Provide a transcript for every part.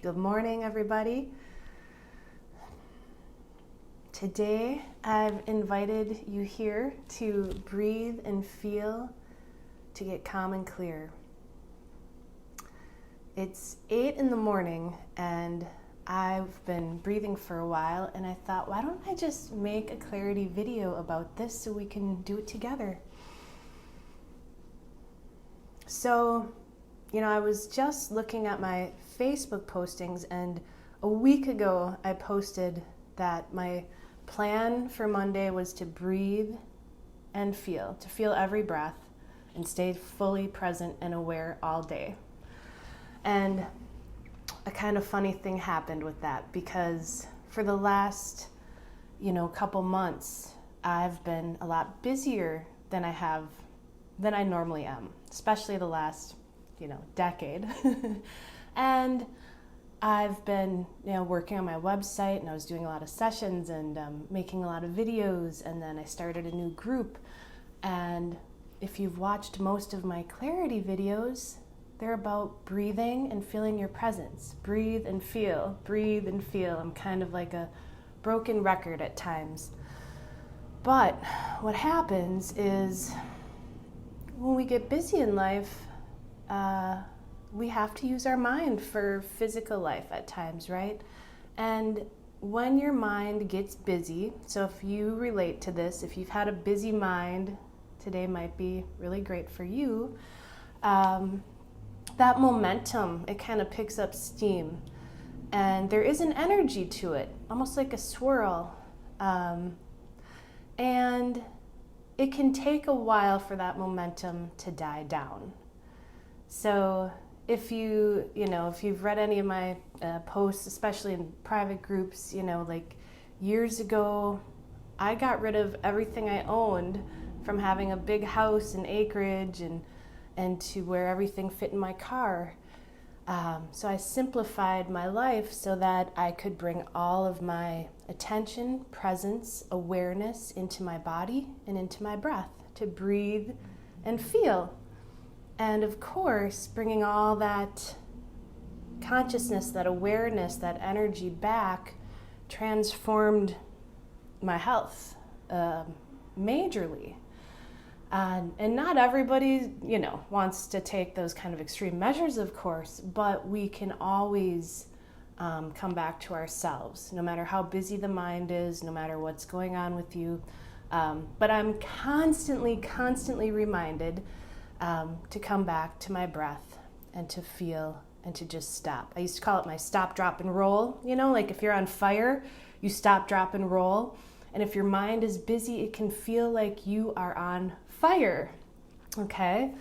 Good morning, everybody. Today, I've invited you here to breathe and feel, to get calm and clear. It's 8 in the morning, and I've been breathing for a while, and I thought, why don't I just make a clarity video about this so we can do it together? So, I was just looking at my Facebook postings, and a week ago I posted that my plan for Monday was to breathe and feel, to feel every breath and stay fully present and aware all day. And a kind of funny thing happened with that, because for the last, couple months, I've been a lot busier than I normally am, especially the last decade. And I've been, working on my website, and I was doing a lot of sessions and making a lot of videos, and then I started a new group. And if you've watched most of my clarity videos, they're about breathing and feeling your presence. Breathe and feel, breathe and feel. I'm kind of like a broken record at times. But what happens is when we get busy in life, we have to use our mind for physical life at times, right? And when your mind gets busy, so if you relate to this, if you've had a busy mind, today might be really great for you. That momentum, it kind of picks up steam. And there is an energy to it, almost like a swirl. And it can take a while for that momentum to die down. So if you've read any of my posts, especially in private groups, like years ago, I got rid of everything I owned, from having a big house and acreage and to where everything fit in my car. So I simplified my life so that I could bring all of my attention, presence, awareness into my body and into my breath, to breathe and feel. And of course, bringing all that consciousness, that awareness, that energy back transformed my health majorly. And not everybody, wants to take those kind of extreme measures, of course, but we can always come back to ourselves, no matter how busy the mind is, no matter what's going on with you. But I'm constantly reminded to come back to my breath and to feel and to just stop. I used to call it my stop, drop, and roll. Like if you're on fire, you stop, drop, and roll. And if your mind is busy, it can feel like you are on fire. Okay?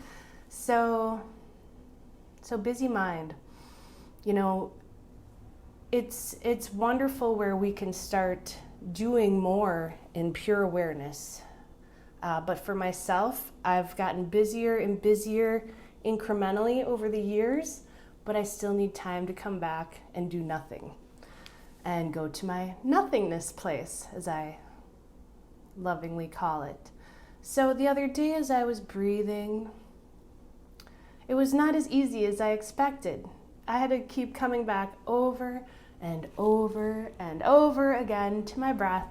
So busy mind. It's wonderful where we can start doing more in pure awareness. But for myself, I've gotten busier and busier incrementally over the years, but I still need time to come back and do nothing and go to my nothingness place, as I lovingly call it. So the other day, as I was breathing, it was not as easy as I expected. I had to keep coming back over and over and over again to my breath,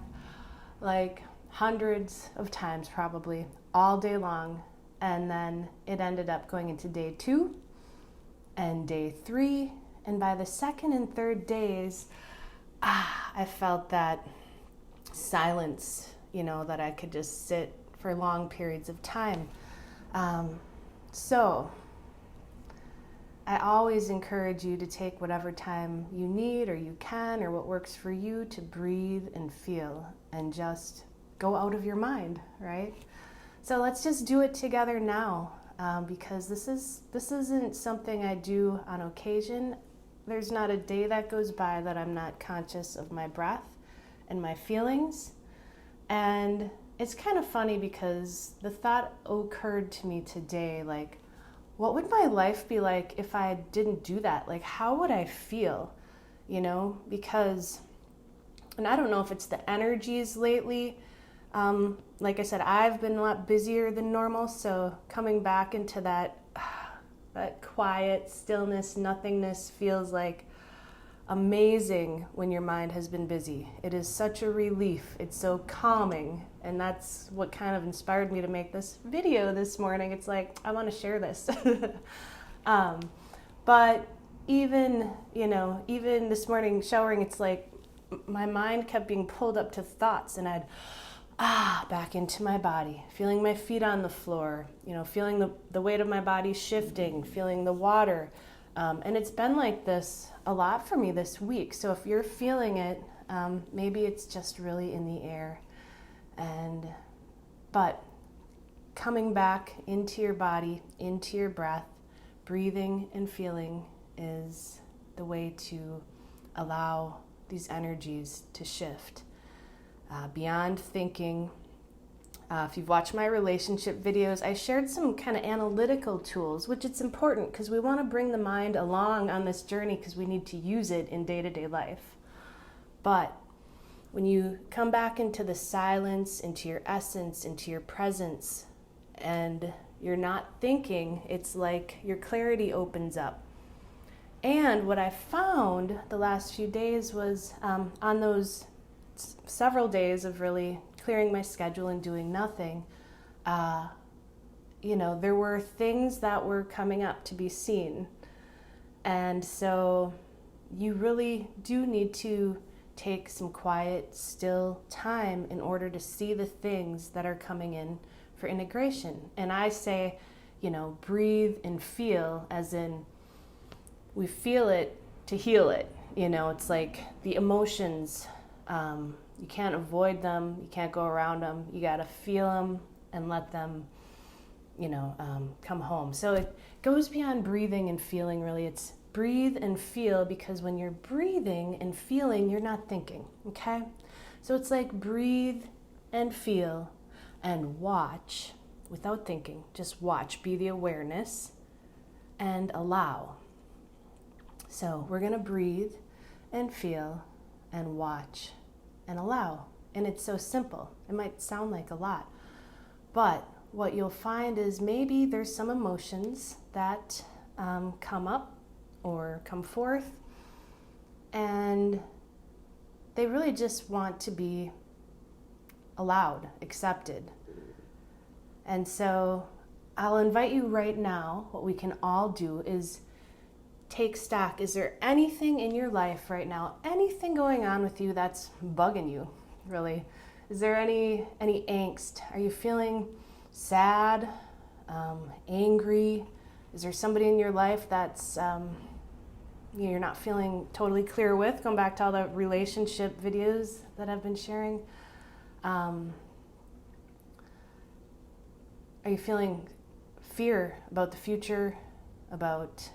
like hundreds of times probably, all day long. And then it ended up going into day 2 and day 3. And by the second and third days, I felt that silence, that I could just sit for long periods of time. So I always encourage you to take whatever time you need or you can, or what works for you, to breathe and feel and just go out of your mind, right? So let's just do it together now, because this isn't something I do on occasion. There's not a day that goes by that I'm not conscious of my breath and my feelings. And it's kind of funny because the thought occurred to me today, like, what would my life be like if I didn't do that? Like, how would I feel? Because, and I don't know if it's the energies lately. Like I said, I've been a lot busier than normal, so coming back into that quiet stillness, nothingness feels like amazing when your mind has been busy. It is such a relief. It's so calming. And that's what kind of inspired me to make this video this morning. It's like, I want to share this. But even this morning showering, it's like my mind kept being pulled up to thoughts, and I'd back into my body, feeling my feet on the floor, feeling the weight of my body shifting, feeling the water. And it's been like this a lot for me this week. So if you're feeling it, maybe it's just really in the air. But coming back into your body, into your breath, breathing and feeling is the way to allow these energies to shift. Beyond thinking. If you've watched my relationship videos, I shared some kind of analytical tools, which it's important because we want to bring the mind along on this journey because we need to use it in day-to-day life. But when you come back into the silence, into your essence, into your presence, and you're not thinking, it's like your clarity opens up. And what I found the last few days was on those several days of really clearing my schedule and doing nothing, there were things that were coming up to be seen. And so you really do need to take some quiet, still time in order to see the things that are coming in for integration. And I say, breathe and feel, as in we feel it to heal it. It's like the emotions, you can't avoid them, you can't go around them, you gotta feel them and let them, come home. So it goes beyond breathing and feeling, really. It's breathe and feel, because when you're breathing and feeling, you're not thinking, okay? So it's like breathe and feel and watch without thinking. Just watch, be the awareness and allow. So we're gonna breathe and feel and watch and allow. And it's so simple. It might sound like a lot, but what you'll find is maybe there's some emotions that come up or come forth, and they really just want to be allowed, accepted. And so I'll invite you right now, what we can all do is take stock. Is there anything in your life right now, anything going on with you that's bugging you, really? Is there any angst? Are you feeling sad, angry? Is there somebody in your life that's you're not feeling totally clear with? Going back to all the relationship videos that I've been sharing. Are you feeling fear about the future, about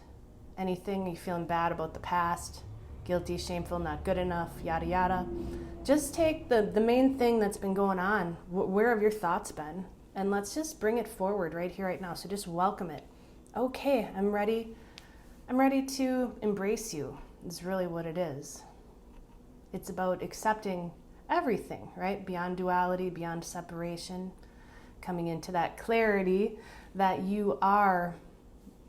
anything? Are you feeling bad about the past? Guilty, shameful, not good enough, yada, yada. Just take the main thing that's been going on. Where have your thoughts been? And let's just bring it forward right here, right now. So just welcome it. Okay, I'm ready. I'm ready to embrace you, is really what it is. It's about accepting everything, right? Beyond duality, beyond separation, coming into that clarity that you are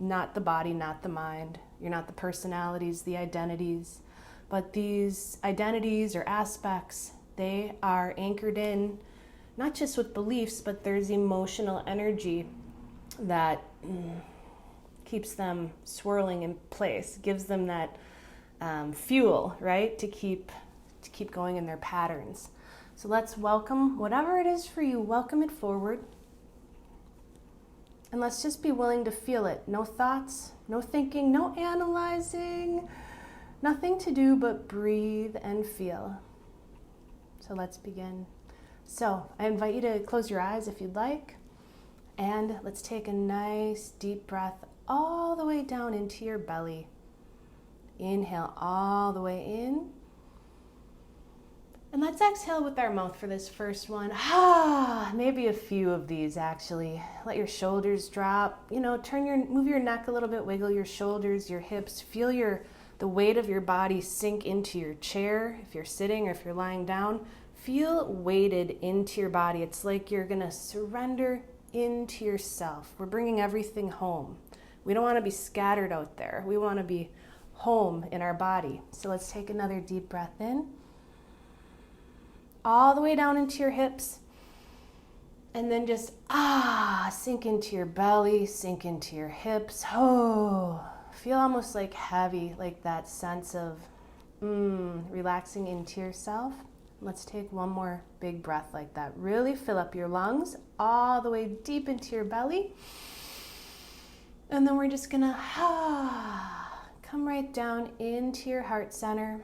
not the body, not the mind. You're not the personalities, the identities. But these identities or aspects, they are anchored in not just with beliefs, but there's emotional energy that keeps them swirling in place, gives them that fuel, right, to keep going in their patterns. So let's welcome whatever it is for you, welcome it forward. And let's just be willing to feel it. No thoughts, no thinking, no analyzing, nothing to do but breathe and feel. So let's begin. So I invite you to close your eyes if you'd like. And let's take a nice deep breath all the way down into your belly. Inhale all the way in. And let's exhale with our mouth for this first one. Maybe a few of these actually. Let your shoulders drop. Move your neck a little bit, wiggle your shoulders, your hips. Feel the weight of your body sink into your chair. If you're sitting or if you're lying down, feel weighted into your body. It's like you're gonna surrender into yourself. We're bringing everything home. We don't want to be scattered out there. We want to be home in our body. So let's take another deep breath in, all the way down into your hips, and then just sink into your belly, sink into your hips. Oh, feel almost like heavy, like that sense of relaxing into yourself. Let's take one more big breath like that. Really fill up your lungs all the way deep into your belly. And then we're just gonna come right down into your heart center.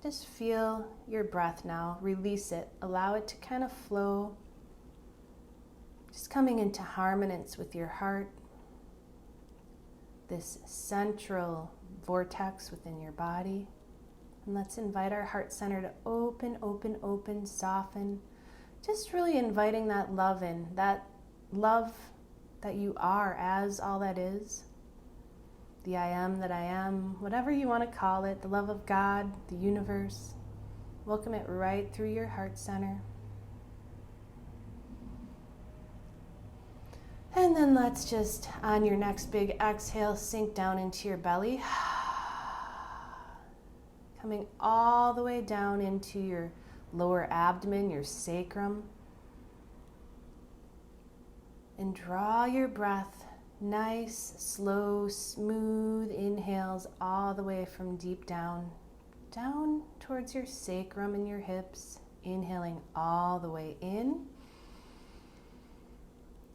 Just feel your breath now. Release it. Allow it to kind of flow. Just coming into harmoniance with your heart. This central vortex within your body. And let's invite our heart center to open, open, open, soften. Just really inviting that love in. That love that you are as all that is. The I am that I am, whatever you want to call it, the love of God, the universe. Welcome it right through your heart center. And then let's just, on your next big exhale, sink down into your belly. Coming all the way down into your lower abdomen, your sacrum. And draw your breath. Nice, slow, smooth inhales all the way from deep down towards your sacrum and your hips. Inhaling all the way in.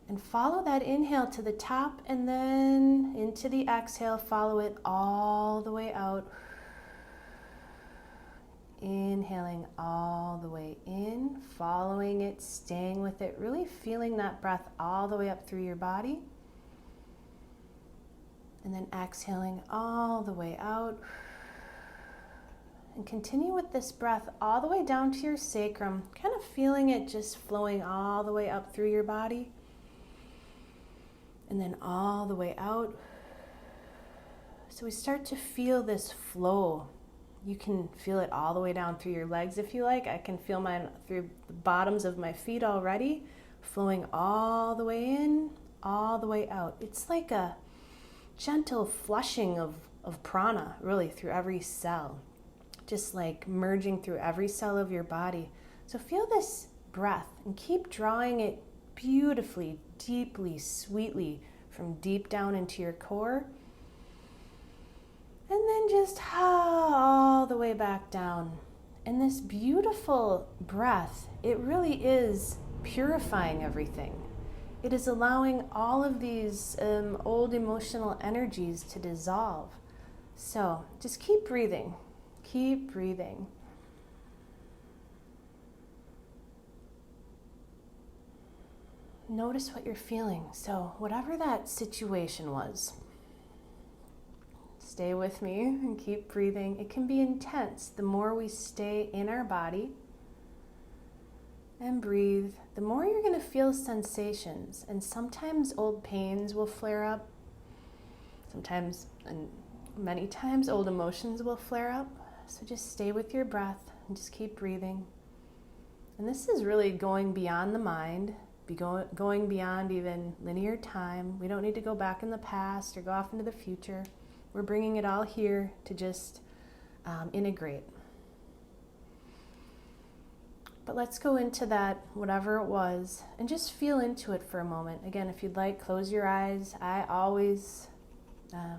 And follow that inhale to the top, and then into the exhale, follow it all the way out. Inhaling all the way in, following it, staying with it, really feeling that breath all the way up through your body. And then exhaling all the way out. And continue with this breath all the way down to your sacrum, kind of feeling it just flowing all the way up through your body. And then all the way out. So we start to feel this flow. You can feel it all the way down through your legs if you like. I can feel mine through the bottoms of my feet already, flowing all the way in, all the way out. It's like a gentle flushing of prana, really, through every cell. Just like merging through every cell of your body. So feel this breath and keep drawing it beautifully, deeply, sweetly from deep down into your core. And then just all the way back down. And this beautiful breath, it really is purifying everything. It is allowing all of these old emotional energies to dissolve. So just keep breathing. Keep breathing. Notice what you're feeling. So whatever that situation was, stay with me and keep breathing. It can be intense. The more we stay in our body and breathe, the more you're going to feel sensations. And sometimes old pains will flare up. Sometimes, and many times, old emotions will flare up. So just stay with your breath and just keep breathing. And this is really going beyond the mind, going beyond even linear time. We don't need to go back in the past or go off into the future. We're bringing it all here to just integrate. But let's go into that, whatever it was, and just feel into it for a moment. Again, if you'd like, close your eyes. I always, I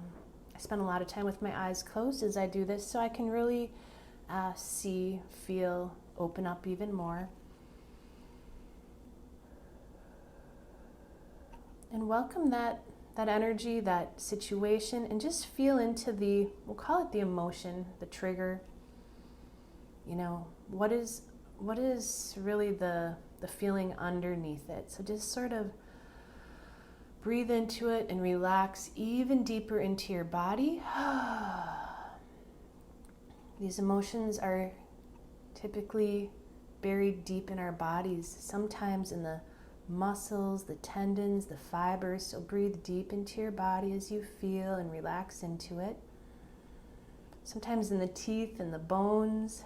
spend a lot of time with my eyes closed as I do this, so I can really see, feel, open up even more. And welcome that energy, that situation, and just feel into the, we'll call it the emotion, the trigger. You know, what is really the feeling underneath it. So just sort of breathe into it and relax even deeper into your body. These emotions are typically buried deep in our bodies, sometimes in the muscles, the tendons, the fibers. So breathe deep into your body as you feel and relax into it. Sometimes in the teeth and the bones.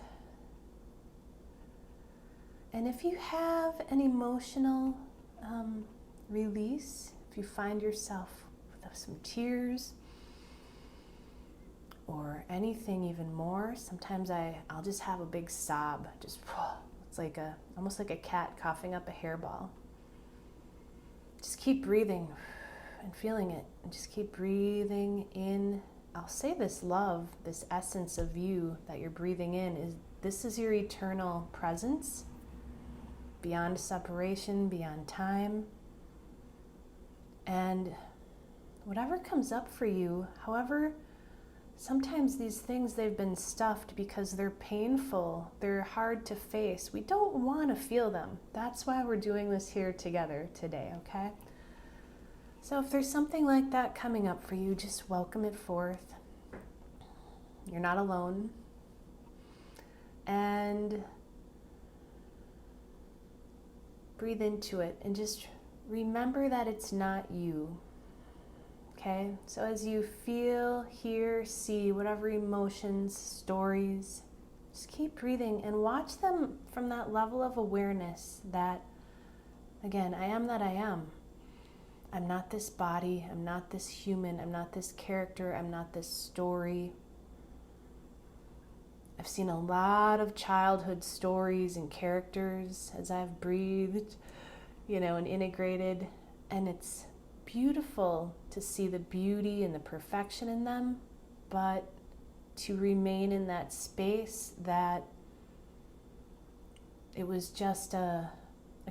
And if you have an emotional release, if you find yourself with some tears, anything even more, sometimes I'll just have a big sob. Just, it's like almost like a cat coughing up a hairball. Just keep breathing and feeling it. And just keep breathing in. I'll say this love, this essence of you that you're breathing in, this is your eternal presence, beyond separation, beyond time. And whatever comes up for you, however, sometimes these things, they've been stuffed because they're painful, they're hard to face. We don't want to feel them. That's why we're doing this here together today, okay? So if there's something like that coming up for you, just welcome it forth. You're not alone. And breathe into it and just remember that it's not you. Okay, so as you feel, hear, see whatever emotions, stories, just keep breathing and watch them from that level of awareness that, again, I am that I am. I'm not this body, I'm not this human, I'm not this character, I'm not this story. I've seen a lot of childhood stories and characters as I've breathed, and integrated, and it's beautiful to see the beauty and the perfection in them, but to remain in that space that it was just a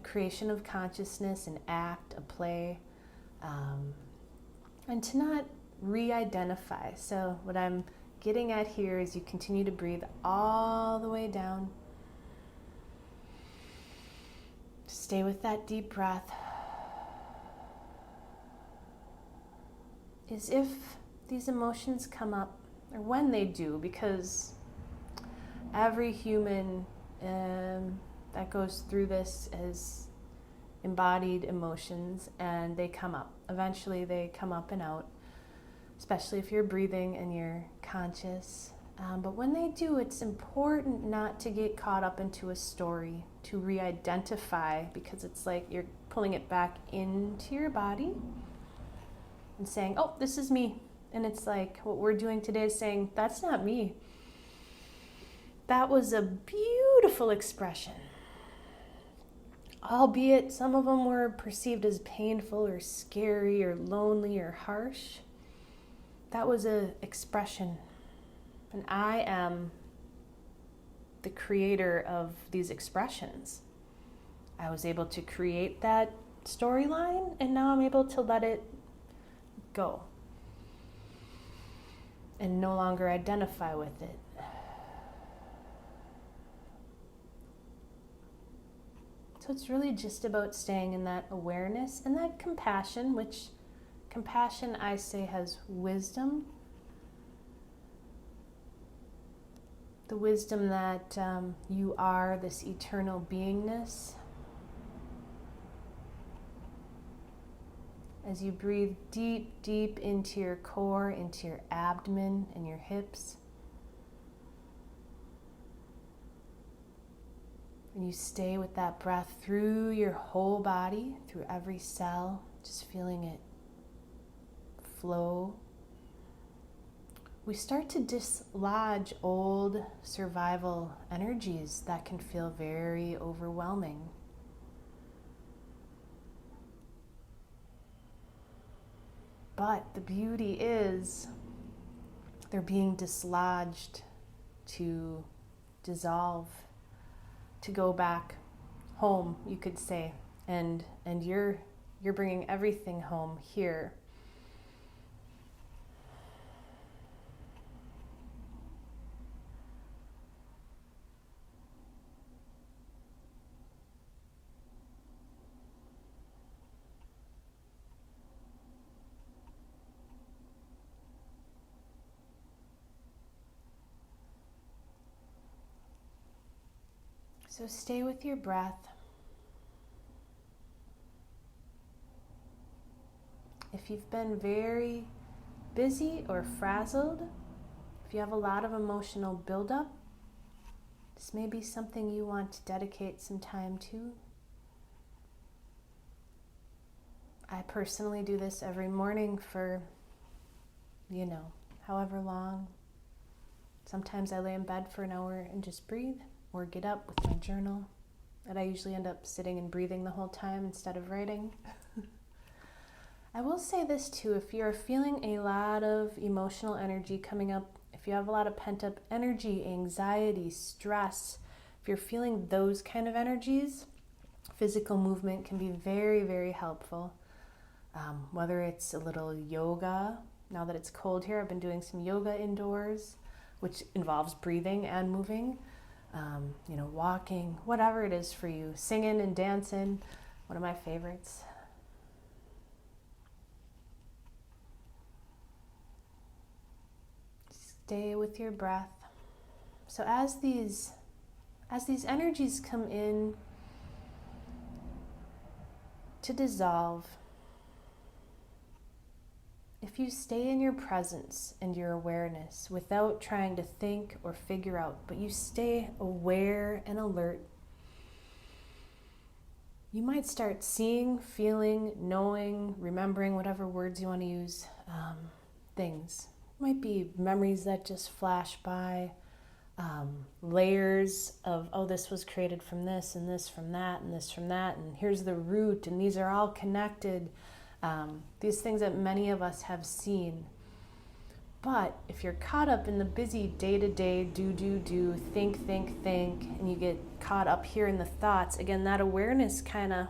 creation of consciousness, an act, a play, and to not re-identify. So what I'm getting at here is you continue to breathe all the way down. Stay with that deep breath. Is if these emotions come up, or when they do, because every human that goes through this is embodied emotions, and they come up. Eventually they come up and out, especially if you're breathing and you're conscious. But when they do, it's important not to get caught up into a story, to re-identify, because it's like you're pulling it back into your body and saying, oh, this is me. And it's like what we're doing today is saying, that's not me. That was a beautiful expression. Albeit some of them were perceived as painful or scary or lonely or harsh. That was an expression. And I am the creator of these expressions. I was able to create that storyline, and now I'm able to let it go and no longer identify with it. So it's really just about staying in that awareness and that compassion, which compassion, I say, has wisdom. The wisdom that you are this eternal beingness. As you breathe deep, deep into your core, into your abdomen and your hips. And you stay with that breath through your whole body, through every cell, just feeling it flow. We start to dislodge old survival energies that can feel very overwhelming. But the beauty is they're being dislodged to dissolve, to go back home, you could say, and you're bringing everything home here. So stay with your breath. If you've been very busy or frazzled, if you have a lot of emotional buildup, this may be something you want to dedicate some time to. I personally do this every morning for, however long. Sometimes I lay in bed for an hour and just breathe, or get up with my journal. And I usually end up sitting and breathing the whole time instead of writing. I will say this too, if you're feeling a lot of emotional energy coming up, if you have a lot of pent-up energy, anxiety, stress, if you're feeling those kind of energies, physical movement can be very, very helpful. Whether it's a little yoga, now that it's cold here, I've been doing some yoga indoors, which involves breathing and moving, walking, whatever it is for you, singing and dancing, one of my favorites. Stay with your breath. So as these energies come in to dissolve, if you stay in your presence and your awareness without trying to think or figure out, but you stay aware and alert, you might start seeing, feeling, knowing, remembering, whatever words you want to use, things. It might be memories that just flash by, layers of, oh, this was created from this and this from that and this from that, and here's the root, and these are all connected. These things that many of us have seen. But if you're caught up in the busy day-to-day, do, think, and you get caught up here in the thoughts, again, that awareness kind of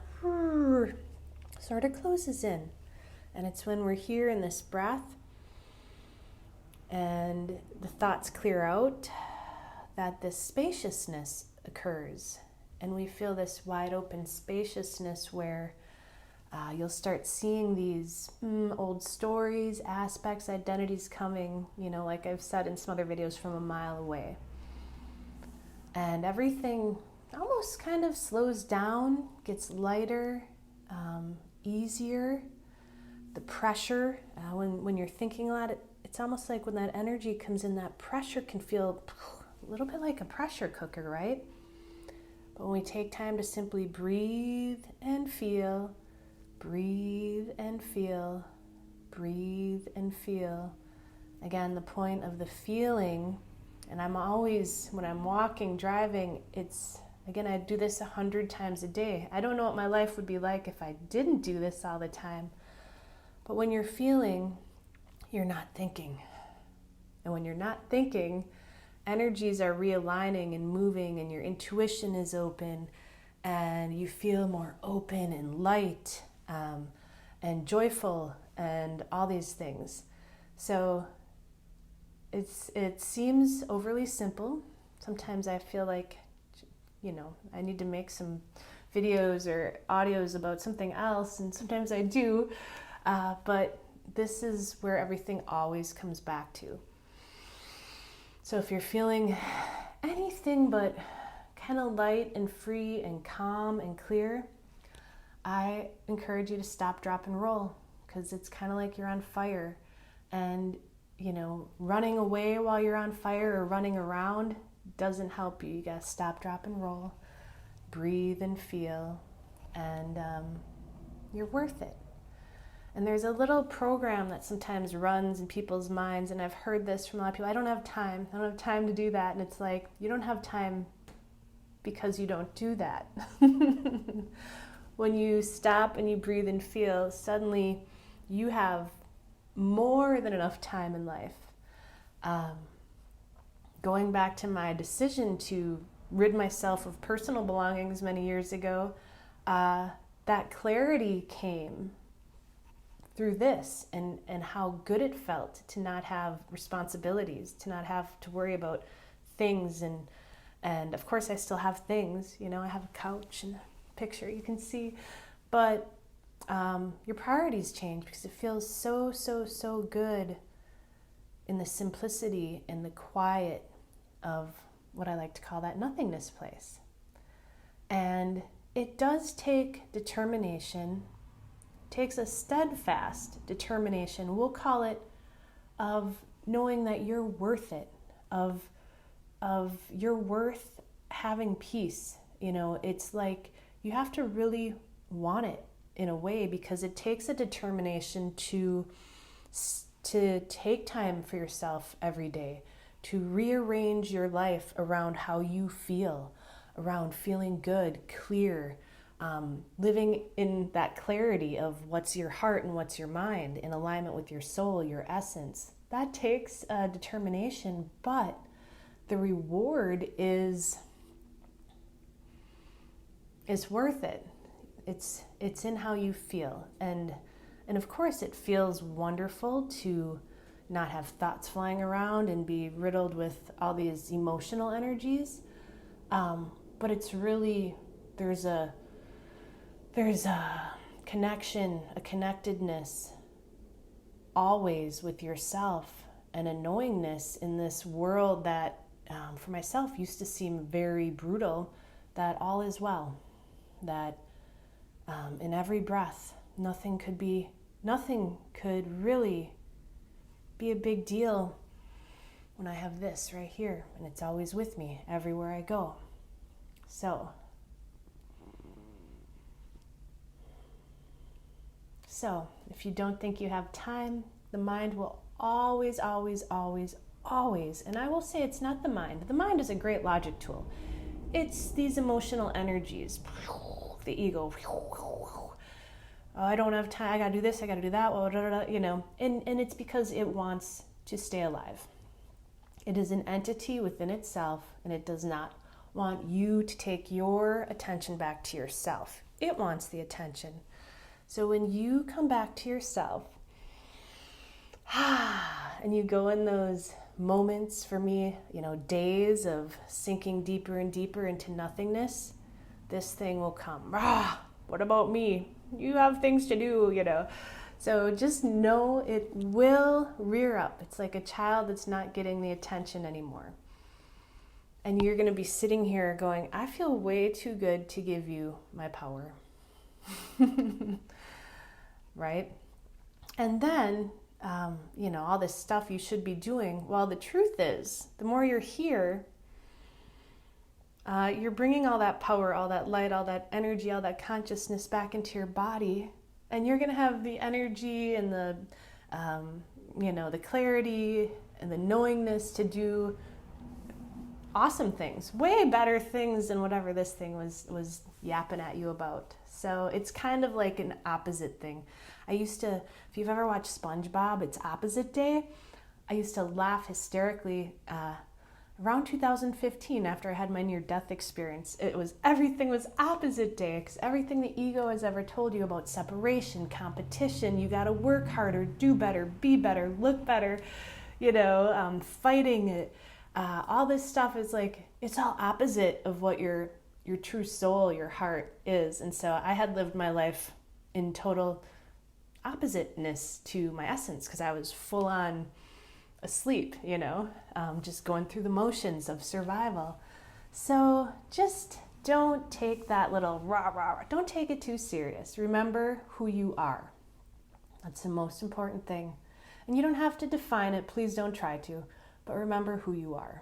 sort of closes in. And it's when we're here in this breath and the thoughts clear out that this spaciousness occurs. And we feel this wide open spaciousness where you'll start seeing these old stories, aspects, identities coming, like I've said in some other videos, from a mile away. And everything almost kind of slows down, gets lighter, easier. The pressure, when you're thinking a lot, it's almost like when that energy comes in, that pressure can feel a little bit like a pressure cooker, right? But when we take time to simply breathe and feel, breathe and feel, breathe and feel. Again, the point of the feeling, and I'm always, when I'm walking, driving, I do this 100 times a day. I don't know what my life would be like if I didn't do this all the time. But when you're feeling, you're not thinking. And when you're not thinking, energies are realigning and moving, and your intuition is open, and you feel more open and light, and joyful, and all these things. So it seems overly simple. Sometimes I feel like, I need to make some videos or audios about something else, and sometimes I do, but this is where everything always comes back to. So if you're feeling anything but kind of light and free and calm and clear, I encourage you to stop, drop, and roll, because it's kind of like you're on fire. And, running away while you're on fire or running around doesn't help you. You got to stop, drop, and roll. Breathe and feel, and you're worth it. And there's a little program that sometimes runs in people's minds, and I've heard this from a lot of people. I don't have time to do that. And it's like, you don't have time because you don't do that. When you stop and you breathe and feel, suddenly you have more than enough time in life. Going back to my decision to rid myself of personal belongings many years ago, that clarity came through this, and how good it felt to not have responsibilities, to not have to worry about things. And of course I still have things, I have a couch and a picture you can see, but your priorities change, because it feels so good in the simplicity and the quiet of what I like to call that nothingness place. And it does take determination, takes a steadfast determination, we'll call it, of knowing that you're worth it, of you're worth having peace. It's like you have to really want it in a way, because it takes a determination to take time for yourself every day, to rearrange your life around how you feel, around feeling good, clear, living in that clarity of what's your heart and what's your mind, in alignment with your soul, your essence. That takes determination, but the reward is worth it. It's in how you feel. And of course it feels wonderful to not have thoughts flying around and be riddled with all these emotional energies. But it's really, there's a connection, a connectedness always with yourself, and a knowingness in this world that for myself used to seem very brutal, that all is well, that in every breath, nothing could really be a big deal when I have this right here, and it's always with me everywhere I go. So if you don't think you have time, the mind will always, and I will say it's not the mind. The mind is a great logic tool. It's these emotional energies, the ego. Oh, I don't have time, I gotta do this, I gotta do that, and it's because it wants to stay alive. It is an entity within itself, and it does not want you to take your attention back to yourself. It wants the attention. So when you come back to yourself, and you go in those moments, for me, days of sinking deeper and deeper into nothingness, this thing will come. What about me? You have things to do, So just know it will rear up. It's like a child that's not getting the attention anymore. And you're going to be sitting here going, I feel way too good to give you my power. Right? And then, all this stuff you should be doing. Well, the truth is, the more you're here, you're bringing all that power, all that light, all that energy, all that consciousness back into your body. And you're going to have the energy and the clarity and the knowingness to do awesome things, way better things than whatever this thing was yapping at you about. So it's kind of like an opposite thing. I used to, if you've ever watched SpongeBob, it's Opposite Day. I used to laugh hysterically around 2015 after I had my near-death experience. Everything was opposite day, because everything the ego has ever told you about separation, competition, you got to work harder, do better, be better, look better, fighting it. All this stuff is like, it's all opposite of what your true soul, your heart is. And so I had lived my life in total oppositeness to my essence, because I was full on asleep, just going through the motions of survival. So just don't take that little rah, don't take it too serious. Remember who you are. That's the most important thing. And you don't have to define it, please don't try to, but remember who you are.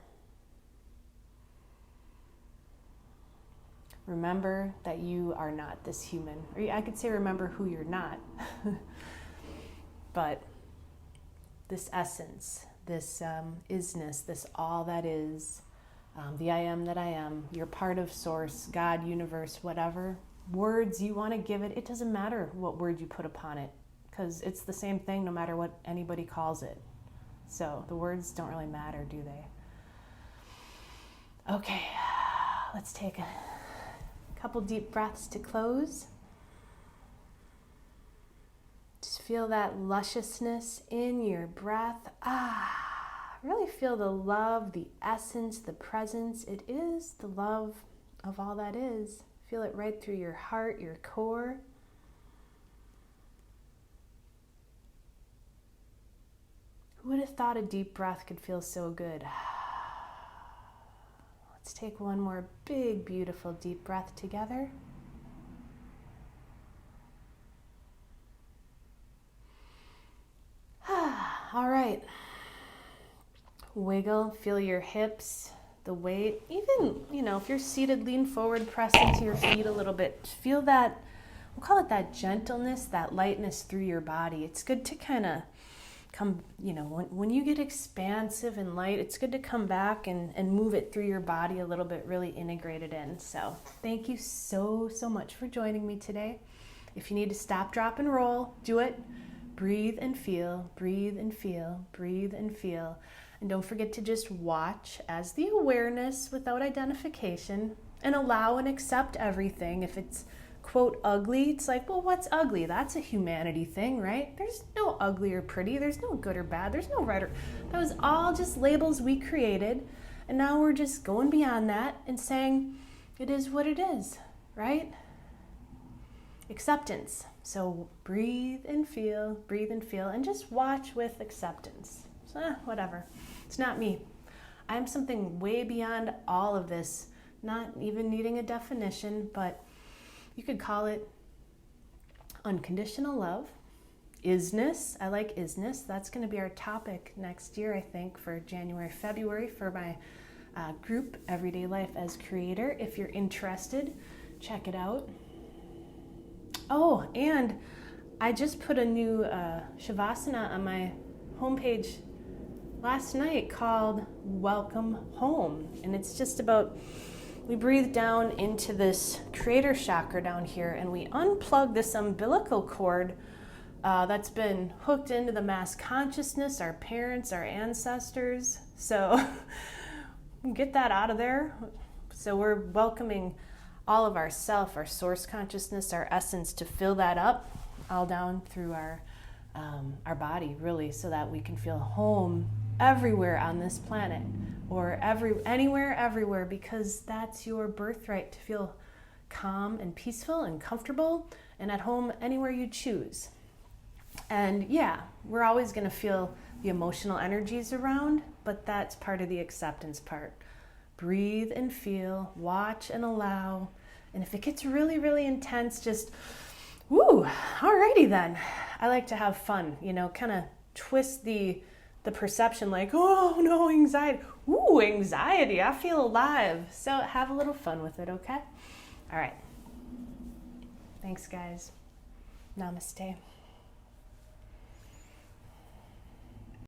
Remember that you are not this human. Or I could say remember who you're not. But this essence, this isness, this all that is, the I am that I am, you're part of source, God, universe, whatever words you want to give it, it doesn't matter what word you put upon it, because it's the same thing no matter what anybody calls it. So the words don't really matter, do they? Okay, let's take a couple deep breaths to close. Just feel that lusciousness in your breath. Really feel the love, the essence, the presence. It is the love of all that is. Feel it right through your heart, your core. Who would have thought a deep breath could feel so good? Let's take one more big, beautiful, deep breath together. All right. Wiggle, feel your hips, the weight. Even, if you're seated, lean forward, press into your feet a little bit. Feel that, we'll call it that gentleness, that lightness through your body. It's good to kind of when you get expansive and light, it's good to come back and move it through your body a little bit, really integrate it in. So thank you so much for joining me today. If you need to stop, drop, and roll, do it. Breathe and feel, breathe and feel, breathe and feel. And don't forget to just watch as the awareness without identification, and allow and accept everything. If it's quote ugly, it's like, well, what's ugly? That's a humanity thing, right? There's no ugly or pretty. There's no good or bad. There's no right or... That was all just labels we created. And now we're just going beyond that and saying it is what it is, right? Acceptance. So breathe and feel, and just watch with acceptance. So, whatever. It's not me. I'm something way beyond all of this, not even needing a definition, but you could call it unconditional love, isness. I like isness. That's going to be our topic next year, I think, for January, February, for my group, Everyday Life as Creator. If you're interested, check it out. Oh, and I just put a new Shavasana on my homepage last night called Welcome Home. And it's just about, we breathe down into this creator chakra down here, and we unplug this umbilical cord that's been hooked into the mass consciousness, our parents, our ancestors. So get that out of there. So we're welcoming all of our self, our source consciousness, our essence, to fill that up all down through our body, really, so that we can feel home everywhere on this planet, or anywhere, everywhere, because that's your birthright, to feel calm and peaceful and comfortable and at home anywhere you choose. And yeah, we're always going to feel the emotional energies around, but that's part of the acceptance part. Breathe and feel, watch and allow. And if it gets really, really intense, just, woo, alrighty then. I like to have fun, kind of twist the perception, like, oh no, anxiety. Ooh, anxiety, I feel alive. So have a little fun with it, okay? All right. Thanks, guys. Namaste.